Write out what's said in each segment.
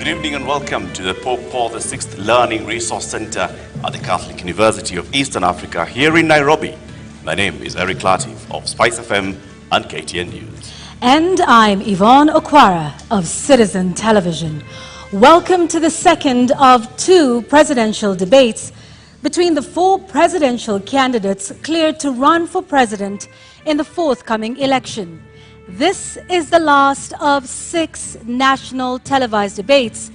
Good evening and welcome to the Pope Paul VI Learning Resource Center at the Catholic University of Eastern Africa here in Nairobi. My name is Eric Latif of Spice FM and KTN News. And I'm Yvonne Okwara of Citizen Television. Welcome to the second of two presidential debates between the four presidential candidates cleared to run for president in the forthcoming election. This is the last of 6 national televised debates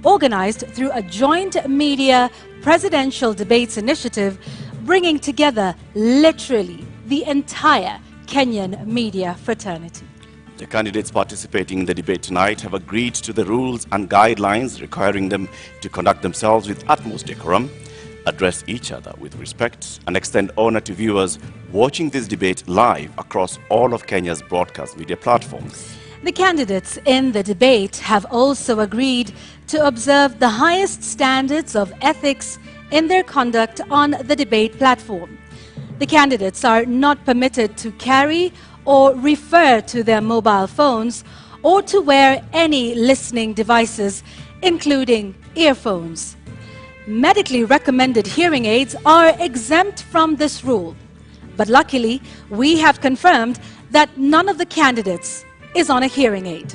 organized through a joint media presidential debates initiative, bringing together literally the entire Kenyan media fraternity. The candidates participating in the debate tonight have agreed to the rules and guidelines requiring them to conduct themselves with utmost decorum, address each other with respect, and extend honor to viewers watching this debate live across all of Kenya's broadcast media platforms. The candidates in the debate have also agreed to observe the highest standards of ethics in their conduct on the debate platform. The candidates are not permitted to carry or refer to their mobile phones or to wear any listening devices, including earphones. Medically recommended hearing aids are exempt from this rule. But luckily, we have confirmed that none of the candidates is on a hearing aid.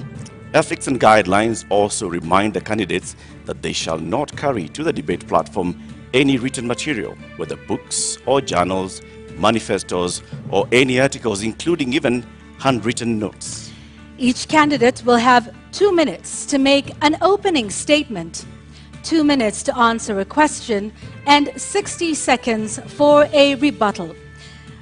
Ethics and guidelines also remind the candidates that they shall not carry to the debate platform any written material, whether books or journals, manifestos, or any articles, including even handwritten notes. Each candidate will have 2 minutes to make an opening statement, 2 minutes to answer a question, and 60 seconds for a rebuttal.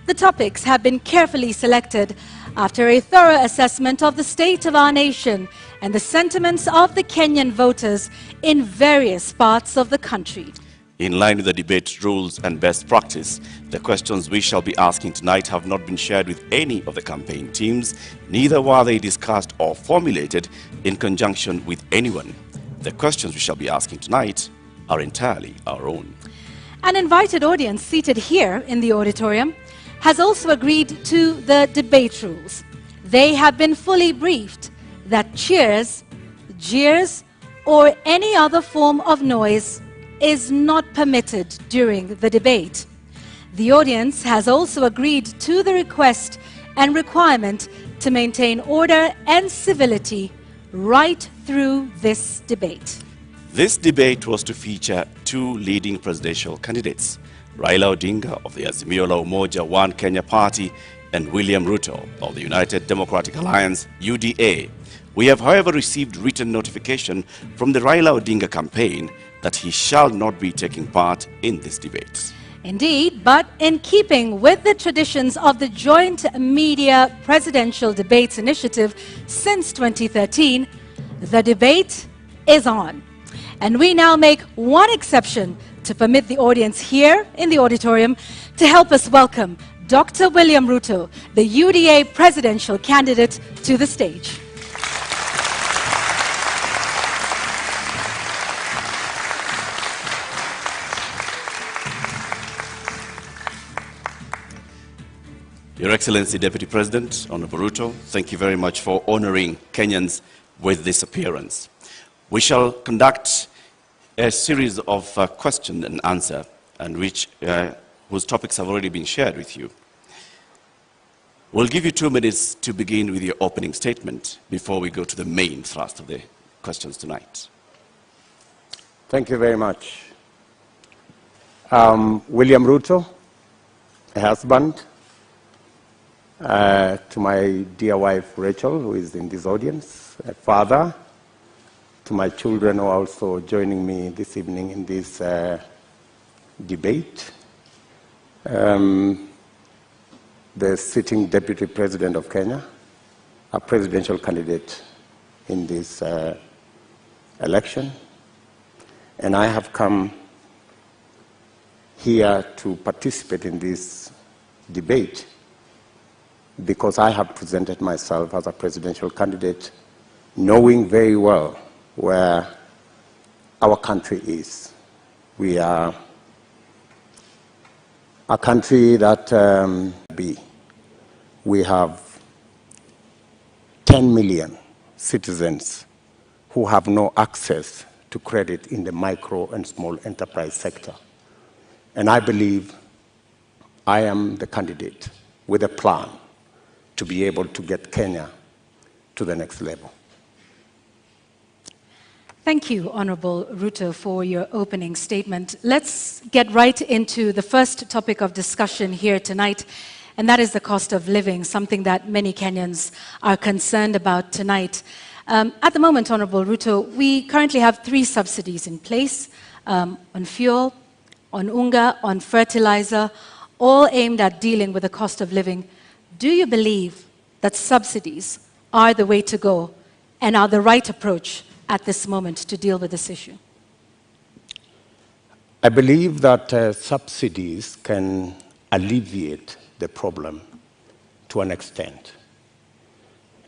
The topics have been carefully selected after a thorough assessment of the state of our nation and the sentiments of the Kenyan voters in various parts of the country. In line with the debate rules and best practice, the questions we shall be asking tonight have not been shared with any of the campaign teams, neither were they discussed or formulated in conjunction with anyone. The questions we shall be asking tonight are entirely our own. An invited audience seated here in the auditorium has also agreed to the debate rules. They have been fully briefed that cheers, jeers, or any other form of noise is not permitted during the debate. The audience has also agreed to the request and requirement to maintain order and civility right through this debate. This debate was to feature 2 leading presidential candidates, Raila Odinga of the Azimio la Umoja One Kenya Party and William Ruto of the United Democratic Alliance, UDA. We have, however, received written notification from the Raila Odinga campaign that he shall not be taking part in this debate. Indeed, but in keeping with the traditions of the Joint Media Presidential Debates Initiative since 2013, the debate is on. And we now make one exception to permit the audience here in the auditorium to help us welcome Dr. William Ruto, the UDA presidential candidate, to the stage. Your Excellency Deputy President, Honorable Ruto, thank you very much for honoring Kenyans with this appearance. We shall conduct a series of question and answer, and whose topics have already been shared with you. We'll give you 2 minutes to begin with your opening statement before we go to the main thrust of the questions tonight. Thank you very much. William Ruto, a husband, to my dear wife Rachel, who is in this audience, a father, to my children who are also joining me this evening in this debate, the sitting Deputy President of Kenya, a presidential candidate in this election, and I have come here to participate in this debate because I have presented myself as a presidential candidate, knowing very well where our country is. We are a country that we have 10 million citizens who have no access to credit in the micro and small enterprise sector. And I believe I am the candidate with a plan to be able to get Kenya to the next level. Thank you, Honorable Ruto, for your opening statement. Let's get right into the first topic of discussion here tonight, and that is the cost of living, something that many Kenyans are concerned about tonight. At the moment, Honorable Ruto, we currently have 3 subsidies in place on fuel, on unga, on fertilizer, all aimed at dealing with the cost of living. Do you believe that subsidies are the way to go and are the right approach at this moment to deal with this issue? I believe that subsidies can alleviate the problem to an extent,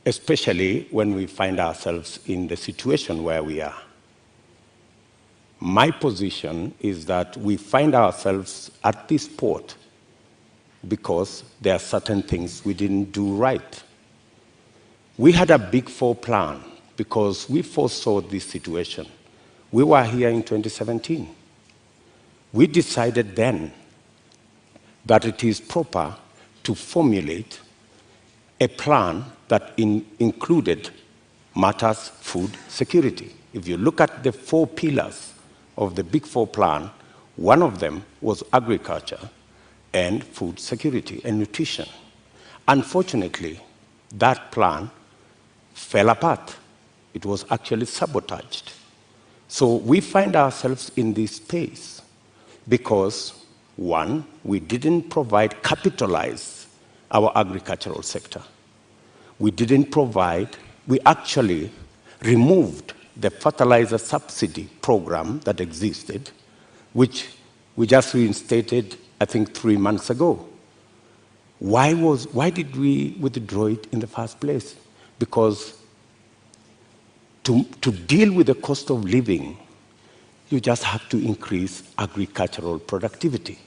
especially when we find ourselves in the situation where we are. My position is that we find ourselves at this port because there are certain things we didn't do right. We had a Big Four plan because we foresaw this situation. We were here in 2017. We decided then that it is proper to formulate a plan that included matters food security. If you look at the 4 pillars of the Big Four plan, one of them was agriculture and food security and nutrition. Unfortunately, that plan fell apart. It was actually sabotaged. So we find ourselves in this space because, one, we didn't capitalize our agricultural sector. We actually removed the fertilizer subsidy program that existed, which we just reinstated, I think, 3 months ago. Why did we withdraw it in the first place? Because to deal with the cost of living, you just have to increase agricultural productivity.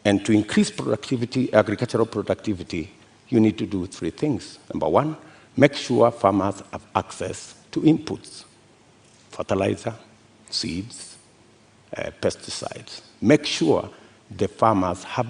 And to increase agricultural productivity, you need to do 3 things. Number 1, make sure farmers have access to inputs, fertilizer, seeds, pesticides. Make sure the farmers have